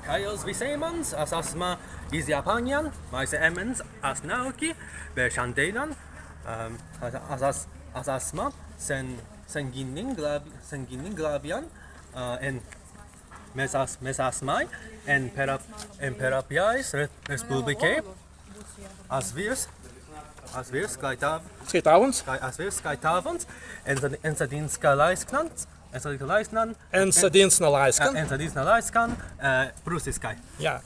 Kā jūs visiem mans, es esmu iz Japāņiem, mēs emens, es Naõki, bet šandienan, es esmu sen ginning glābjan, en mēs esmu en Perappjas Republikai, es virs Skaitāvans? Skaitāvans, Ensadīnsnalāisks, prūsiskai. Jā.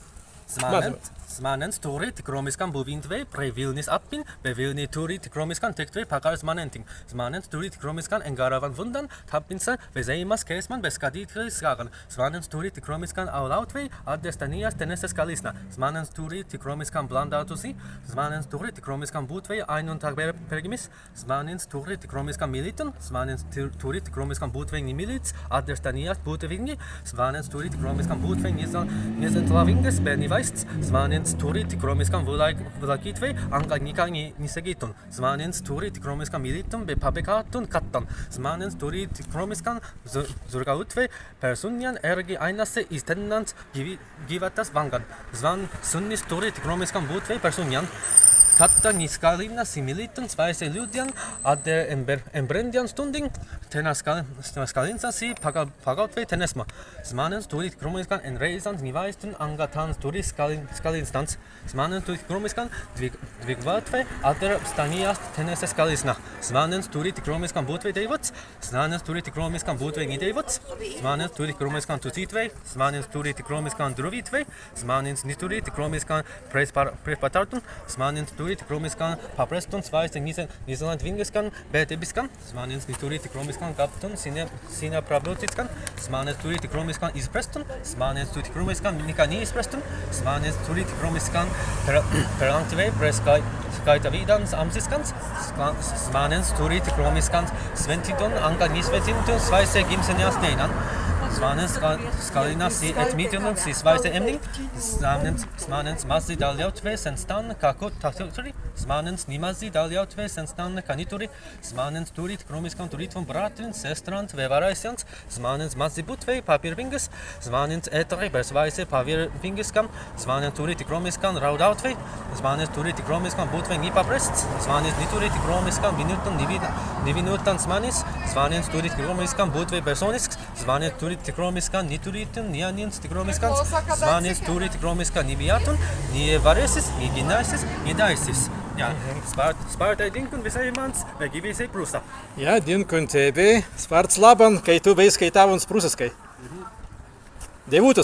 Zmanens turīt kromiskan būvīntvei previlnis appin, bevilni turīt kromiskan tektvei pakars manenting. Zmanens turīt kromiskan engaravan vundan, tappinsa vezeimas keisman beskadītkai skagan. Zmanens turīt kromiskan aulautvei addestanijas teneses kalisna. Zmanens turīt kromiskan blandātusi, zmanens turīt kromiskan būtvei ainuntag pergimis, zmanens turīt kromiskan militun, zmanens turīt kromiskan būtvei nimilits addestanijas būtevingi, zmanens turīt kromiskan būtvei nizentlavinges bernivaists, zmanens turīt kromiskan vlakitvei anga nisegitun. Zmanens turīt kromiskan militun be papekatun kattan. Zmanens turīt kromiskan zurgautvei persunian ergi ainase istennants givatas vangan. Zvan sunnis turīt kromiskan būtvei persunian katta niskalina similitun svaise ľudian adde embrendian stunding tenas skalinsasi pagautvei tenesma. Zmanens turīt kromiskan enreizans nivaistun angatans turīt skalinstans. Zmanens turīt kromiskan dvigvatvei adder stanijas teneses skalisna. Zmanens turīt kromiskan būtvei deivots, zmanens turīt kromiskan būtvei nideivots, zmanens turīt kromiskan tutītvei, zmanens turīt kromiskan druvītvei, zmanens niturīt kromiskan prespatartun, zmanens turīt kromiskan paprestun svaiste nizeland vingeskan bētebiskan, zmanens niturīt kromiskan kaptun sina pravdotiskan, zmanens turīt kromiskan izprestun, zmanens turīt kromiskan nikā neizprestun, zmanens turīt kromiskan perlangtivei Skaitāvidans amziskans, zmanens turīt kromiskan sventidun anga nisvetintun svaise gimsenjas neinan. Zmanens skalinas et mitunun si svaise emning, zmanens mazi daļautvei sen stan kakot takturi, zmanens nimazi daļautvei sen stan kanituri, zmanens turīt kromiskan turītvam bratrin, sestrant vevaraisians, zmanens mazi butvei papirvingas, zmanens etari bersvaise pavirvingiskam, zmanens turīt kromiskan raudautvei, zmanens turīt kromiskan butvei nipaprests, zmanens niturīt kromiskan nivinutan zmanis, zmanens turīt kromiskan butvei personisks, zmanens turīt kromiskan niturītun, nianins kromiskans, zmanens turīt kromiskan nibiatun, nievaresis, niginaisis, niedaisis. Jā, spārtai dinkun visai mans, vegi visai Prusa. Jā, dinkun tebi, spārts laban, kai tu beis Skaitāvans prūsiskai. Dievutas.